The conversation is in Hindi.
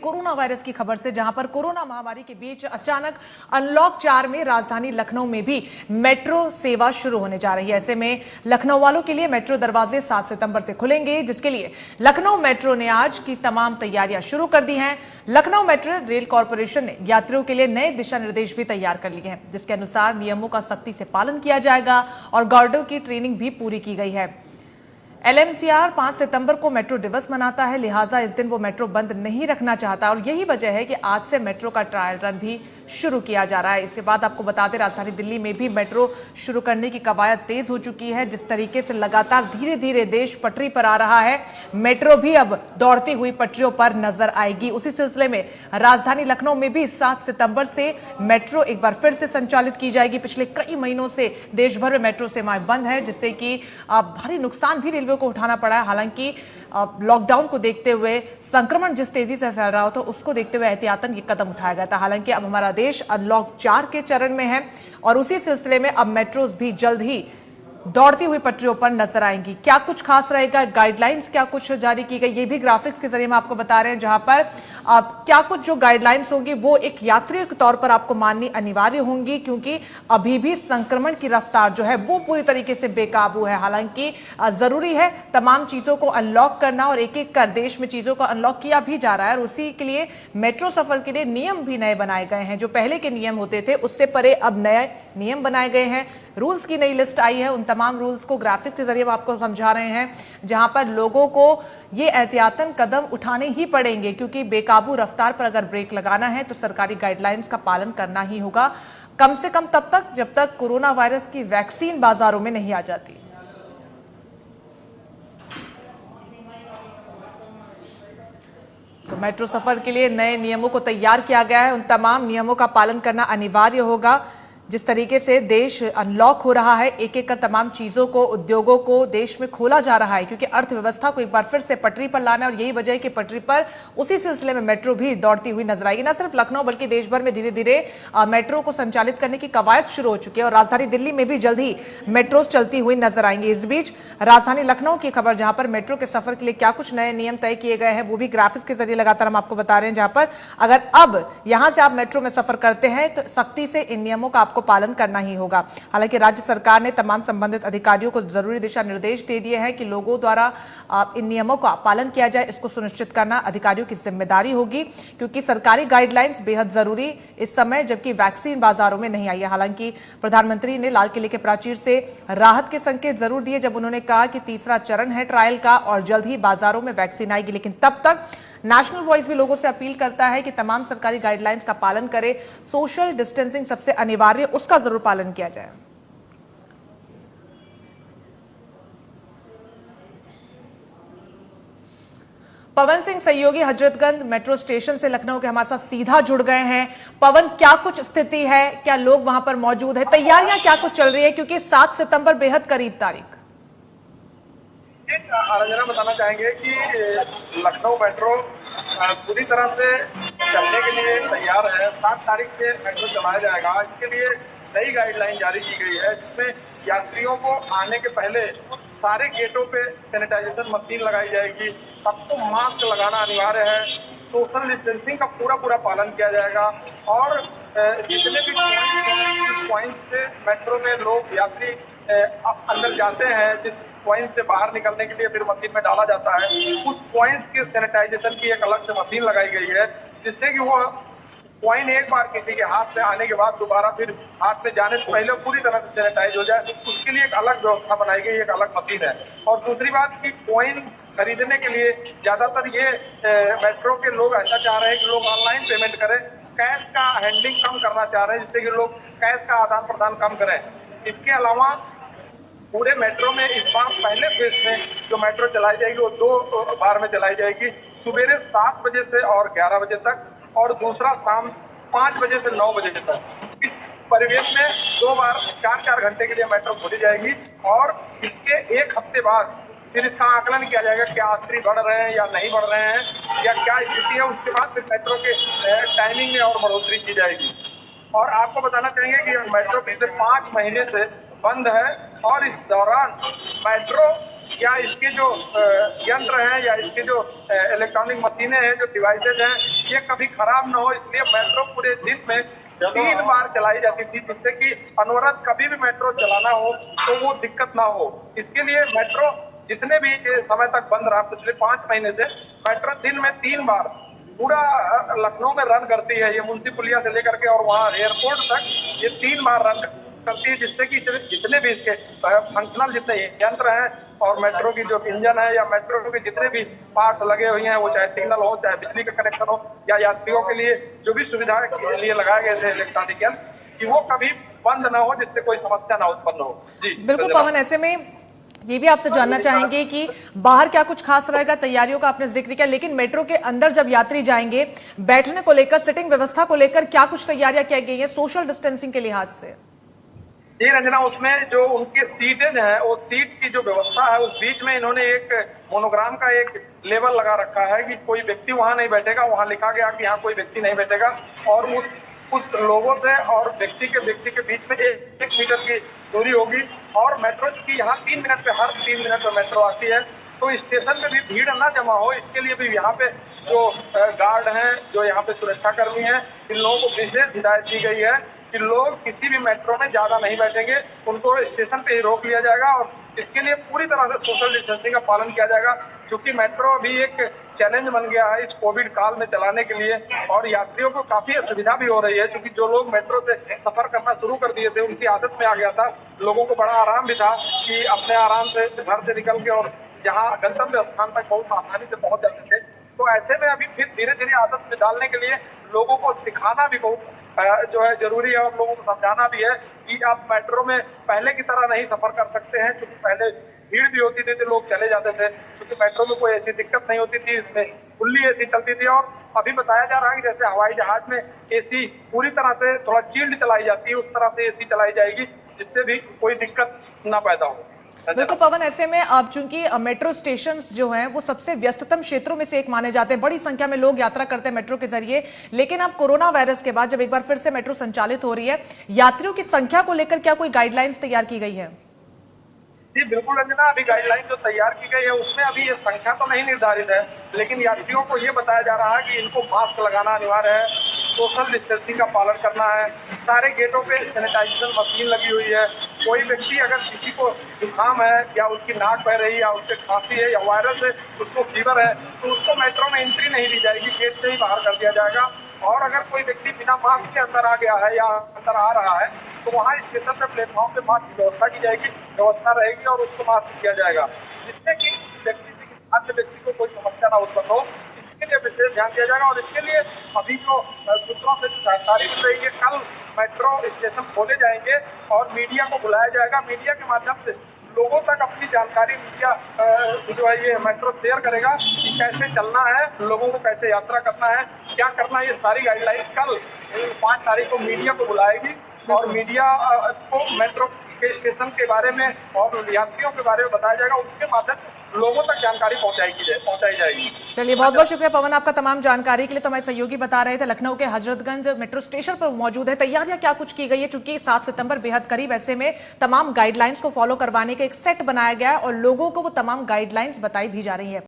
कोरोना वायरस की खबर से, जहां पर कोरोना महामारी के बीच अचानक अनलॉक 4 में राजधानी लखनऊ में भी मेट्रो सेवा शुरू होने जा रही है। ऐसे में लखनऊ वालों के लिए मेट्रो दरवाजे 7 सितंबर से खुलेंगे, जिसके लिए लखनऊ मेट्रो ने आज की तमाम तैयारियां शुरू कर दी हैं। लखनऊ मेट्रो रेल कॉरपोरेशन ने यात्रियों के लिए नए दिशा निर्देश भी तैयार कर लिए हैं, जिसके अनुसार नियमों का सख्ती से पालन किया जाएगा और गार्डों की ट्रेनिंग भी पूरी की गई है। LMCR 5 सितंबर को मेट्रो दिवस मनाता है, लिहाजा इस दिन वो मेट्रो बंद नहीं रखना चाहता और यही वजह है कि आज से मेट्रो का ट्रायल रन भी शुरू किया जा रहा है। इसके बाद आपको बता दें, राजधानी दिल्ली में भी मेट्रो शुरू करने की कवायद तेज हो चुकी है। जिस तरीके से लगातार धीरे धीरे देश पटरी पर आ रहा है, मेट्रो भी अब दौड़ती हुई पटरियों पर नजर आएगी। उसी सिलसिले में राजधानी लखनऊ में भी 7 सितंबर से मेट्रो एक बार फिर से संचालित की जाएगी। पिछले कई महीनों से देश भर में मेट्रो सेवाएं बंद है, जिससे कि भारी नुकसान भी रेलवे को उठाना पड़ा है। हालांकि लॉकडाउन को देखते हुए, संक्रमण जिस तेजी से फैल रहा था उसको देखते हुए एहतियातन ये कदम उठाया गया था। हालांकि अब हमारा देश अनलॉक 4 के चरण में है और उसी सिलसिले में अब मेट्रोज भी जल्द ही दौड़ती हुई पटरियों पर नजर आएंगी। क्या कुछ खास रहेगा, गाइडलाइंस क्या कुछ जारी की गई, ये भी ग्राफिक्स के जरिए हम आपको बता रहे हैं, जहां पर क्या कुछ जो गाइडलाइंस होंगी वो एक यात्री के तौर पर आपको माननी अनिवार्य होंगी, क्योंकि अभी भी संक्रमण की रफ्तार जो है वो पूरी तरीके से बेकाबू है। हालांकि जरूरी है तमाम चीजों को अनलॉक करना और एक एक कर देश में चीजों को अनलॉक किया भी जा रहा है और उसी के लिए मेट्रो सफर के लिए नियम भी नए बनाए गए हैं। जो पहले के नियम होते थे उससे परे अब नए नियम बनाए गए हैं। रूल्स की नई लिस्ट आई है, उन तमाम रूल्स को ग्राफिक्स के जरिए आपको समझा रहे हैं, जहां पर लोगों को ये एहतियातन कदम उठाने ही पड़ेंगे, क्योंकि बेकाबू रफ्तार पर अगर ब्रेक लगाना है तो सरकारी गाइडलाइंस का पालन करना ही होगा, कम से कम तब तक जब तक कोरोना वायरस की वैक्सीन बाजारों में नहीं आ जाती। तो मेट्रो सफर के लिए नए नियमों को तैयार किया गया है, उन तमाम नियमों का पालन करना अनिवार्य होगा। जिस तरीके से देश अनलॉक हो रहा है, एक एक कर तमाम चीजों को, उद्योगों को देश में खोला जा रहा है, क्योंकि अर्थव्यवस्था को एक बार फिर से पटरी पर लाना है और यही वजह है कि पटरी पर उसी सिलसिले में मेट्रो भी दौड़ती हुई नजर आएगी। न सिर्फ लखनऊ बल्कि देश भर में धीरे धीरे मेट्रो को संचालित करने की कवायद शुरू हो चुकी है और राजधानी दिल्ली में भी जल्द ही मेट्रोज चलती हुई नजर आएंगी। इस बीच राजधानी लखनऊ की खबर, जहां पर मेट्रो के सफर के लिए क्या कुछ नए नियम तय किए गए हैं, वो भी ग्राफिक्स के जरिए लगातार हम आपको बता रहे हैं, जहां पर अगर अब यहां से आप मेट्रो में सफर करते हैं तो सख्ती से इन नियमों का आपको पालन करना ही होगा। हालांकि राज्य सरकार ने तमाम संबंधित अधिकारियों को जरूरी दिशा निर्देश दे दिए हैं कि लोगों द्वारा इन नियमों का पालन किया जाए। इसको सुनिश्चित करना अधिकारियों की जिम्मेदारी होगी, क्योंकि सरकारी गाइडलाइंस बेहद जरूरी इस समय, जबकि वैक्सीन बाजारों में नहीं आई है। हालांकि प्रधानमंत्री ने लाल किले के प्राचीर से राहत के संकेत जरूर दिए जब उन्होंने कहा कि तीसरा चरण है ट्रायल का और जल्द ही बाजारों में वैक्सीन आएगी। लेकिन तब तक नेशनल वॉइस भी लोगों से अपील करता है कि तमाम सरकारी गाइडलाइंस का पालन करें, सोशल डिस्टेंसिंग सबसे अनिवार्य, उसका जरूर पालन किया जाए। पवन सिंह सहयोगी हजरतगंज मेट्रो स्टेशन से लखनऊ के हमारे साथ सीधा जुड़ गए हैं। पवन, क्या कुछ स्थिति है, क्या लोग वहां पर मौजूद है, तैयारियां क्या कुछ चल रही है, क्योंकि 7 सितंबर बेहद करीब तारीख। आराधना बताना चाहेंगे कि लखनऊ मेट्रो पूरी तरह से चलने के लिए तैयार है। 7 तारीख से मेट्रो चलाया जाएगा। इसके लिए नई गाइडलाइन जारी की गई है, जिसमें यात्रियों को आने के पहले सारे गेटों पे सैनिटाइजेशन मशीन लगाई जाएगी, सबको मास्क लगाना अनिवार्य है, सोशल डिस्टेंसिंग का पूरा पालन किया जाएगा और जितने भी पॉइंट से मेट्रो में लोग यात्री अंदर जाते हैं, जिस पॉइंट से बाहर निकलने के लिए फिर मशीन में डाला जाता है, उस पॉइंट के सैनिटाइजेशन की एक अलग से मशीन लगाई गई है, जिससे कि वो पॉइंट एक बार किसी के हाथ में आने के बाद दोबारा फिर हाथ में जाने से पहले पूरी तरह से सैनिटाइज हो जाए। उसके लिए एक अलग व्यवस्था बनाई गई, एक अलग मशीन है। और दूसरी बात की पॉइंट खरीदने के लिए ज्यादातर ये मेट्रो के लोग ऐसा चाह रहे हैं कि लोग ऑनलाइन पेमेंट करें, कैश का हैंडलिंग कम करना चाह रहे हैं, जिससे कि लोग कैश का आदान प्रदान कम करें। इसके अलावा पूरे मेट्रो में इस बार पहले फेज में जो मेट्रो चलाई जाएगी वो 2 बार में चलाई जाएगी, सुबह 7 बजे से और 11 बजे तक, और दूसरा शाम 5 बजे से 9 बजे तक। इस परिवेश में 2 बार 4-4 घंटे के लिए मेट्रो खोली जाएगी और इसके 1 हफ्ते बाद फिर इसका आकलन किया जाएगा कि यात्री बढ़ रहे हैं या नहीं बढ़ रहे हैं या क्या स्थिति है। उसके बाद फिर मेट्रो के टाइमिंग में और बढ़ोतरी की जाएगी। और आपको बताना चाहेंगे कि मेट्रो पिछले 5 महीने से बंद है और इस दौरान मेट्रो या इसके जो यंत्र हैं या इसके जो इलेक्ट्रॉनिक मशीनें हैं, जो डिवाइसेज हैं, ये कभी खराब ना हो, इसलिए मेट्रो पूरे दिन में 3 बार चलाई जाती थी, जिससे कि अनवरत कभी भी मेट्रो चलाना हो तो वो दिक्कत ना हो। इसके लिए मेट्रो जितने भी समय तक बंद रहा, पिछले 5 महीने से मेट्रो दिन में 3 बार पूरा लखनऊ में रन करती है। ये मुंशी पुलिया से लेकर के और वहाँ एयरपोर्ट तक ये 3 बार रन करती है, जिससे कि जितने भी इसके फंक्शनल जितने यंत्र हैं और मेट्रो की जो इंजन है या मेट्रो के जितने भी पार्ट लगे हुए हैं, वो चाहे सिग्नल हो, चाहे बिजली का कनेक्शन हो, या यात्रियों के लिए जो भी सुविधा के लिए लगाए गए थे इलेक्ट्रॉनिक यंत्र, कि वो कभी बंद ना हो, जिससे कोई समस्या ना उत्पन्न हो। जी बिल्कुल पवन, ऐसे में ये भी आपसे जानना चाहेंगे कि बाहर क्या कुछ खास रहेगा, तैयारियों का आपने जिक्र किया, लेकिन मेट्रो के अंदर जब यात्री जाएंगे, बैठने को लेकर, सिटिंग व्यवस्था को लेकर क्या कुछ तैयारियां की गई है सोशल डिस्टेंसिंग के लिहाज से? जी रंजना, उसमें जो उनके सीटेज है, वो सीट की जो व्यवस्था है, उस बीच में इन्होंने एक मोनोग्राम का एक लेबल लगा रखा है कि कोई व्यक्ति वहां नहीं बैठेगा। वहां लिखा गया कि यहाँ कोई व्यक्ति नहीं बैठेगा, और उस लोगों से और व्यक्ति के बीच में 1 मीटर की दूरी होगी। और मेट्रो की यहाँ 3 मिनट पे, हर 3 मिनट पे मेट्रो आती है, तो स्टेशन पे भी भीड़ ना जमा हो, इसके लिए भी यहाँ पे जो गार्ड हैं, जो यहाँ पे सुरक्षाकर्मी हैं, इन लोगों को विशेष हिदायत दी गई है कि लोग किसी भी मेट्रो में ज्यादा नहीं बैठेंगे, उनको स्टेशन पे ही रोक लिया जाएगा। और इसके लिए पूरी तरह से सोशल डिस्टेंसिंग का पालन किया जाएगा, क्योंकि मेट्रो अभी एक चैलेंज बन गया है इस कोविड काल में चलाने के लिए, और यात्रियों को काफी असुविधा भी हो रही है, क्योंकि जो लोग मेट्रो से सफर करना शुरू कर दिए थे, उनकी आदत में आ गया था। लोगों को बड़ा आराम भी था कि अपने आराम से घर से निकल के और जहाँ गंतव्य स्थान तक बहुत आसानी से पहुंच जाते थे। तो ऐसे में अभी फिर धीरे धीरे आदत में डालने के लिए लोगों को सिखाना भी बहुत जो है जरूरी है, और लोगों को समझाना भी है कि आप मेट्रो में पहले की तरह नहीं सफर कर सकते हैं, क्योंकि पहले भीड़ भी होती थी तो लोग चले जाते थे, क्योंकि मेट्रो में कोई ऐसी दिक्कत नहीं होती थी, इसमें फुल्ली एसी चलती थी। और अभी बताया जा रहा है कि जैसे हवाई जहाज में एसी पूरी तरह से थोड़ा चिल्ड चलाई जाती है, उस तरह से एसी चलाई जाएगी, जिससे भी कोई दिक्कत ना पैदा हो। बिल्कुल पवन, ऐसे में अब चूंकि मेट्रो स्टेशन जो हैं वो सबसे व्यस्ततम क्षेत्रों में से एक माने जाते हैं, बड़ी संख्या में लोग यात्रा करते हैं मेट्रो के जरिए, लेकिन अब कोरोना वायरस के बाद जब एक बार फिर से मेट्रो संचालित हो रही है, यात्रियों की संख्या को लेकर क्या कोई गाइडलाइंस तैयार की गई है? जी बिल्कुल रंजना, अभी गाइडलाइन जो तैयार की गई है उसमें अभी ये संख्या तो नहीं निर्धारित है, लेकिन यात्रियों को ये बताया जा रहा है कि इनको मास्क लगाना अनिवार्य है, सोशल डिस्टेंसिंग का पालन करना है, सारे गेटों पे सैनिटाइजेशन मशीन लगी हुई है। कोई व्यक्ति अगर किसी को जुकाम है या उसकी नाक बह रही है या उससे खांसी है या वायरस है, उसको फीवर है, तो उसको मेट्रो में एंट्री नहीं दी जाएगी, गेट से ही बाहर कर दिया जाएगा। और अगर कोई व्यक्ति बिना मास्क के अंदर आ गया है या अंदर आ रहा है, तो वहाँ स्टेशन पे प्लेटफॉर्म पे मास्क की व्यवस्था की जाएगी, व्यवस्था रहेगी और उसको मास्क किया जाएगा, जिससे कि अन्य व्यक्ति को कोई समस्या ना उत्पन्न हो। इसके लिए विशेष ध्यान दिया जाएगा। और इसके लिए अभी जो सूत्रों से जानकारी मिल रही है, कल मेट्रो स्टेशन खोले जाएंगे और मीडिया को बुलाया जाएगा। मीडिया के माध्यम से लोगों तक अपनी जानकारी मीडिया जो है ये मेट्रो शेयर करेगा कि कैसे चलना है, लोगों को कैसे यात्रा करना है, क्या करना है। ये सारी गाइडलाइन कल 5 तारीख को मीडिया को बुलाएगी और मीडिया को मेट्रो के स्टेशन के बारे में और यात्रियों के बारे में बताया जाएगा, उसके माध्यम से लोगों तक जानकारी पहुंचाई जाएगी। चलिए, बहुत बहुत शुक्रिया पवन आपका तमाम जानकारी के लिए। तो हमारे सहयोगी बता रहे थे लखनऊ के हजरतगंज मेट्रो स्टेशन पर मौजूद है, तैयारियां क्या कुछ की गई है, चूंकि 7 सितंबर बेहद करीब, ऐसे में तमाम गाइडलाइंस को फॉलो करवाने का एक सेट बनाया गया है और लोगों को वो तमाम गाइडलाइंस बताई भी जा रही है।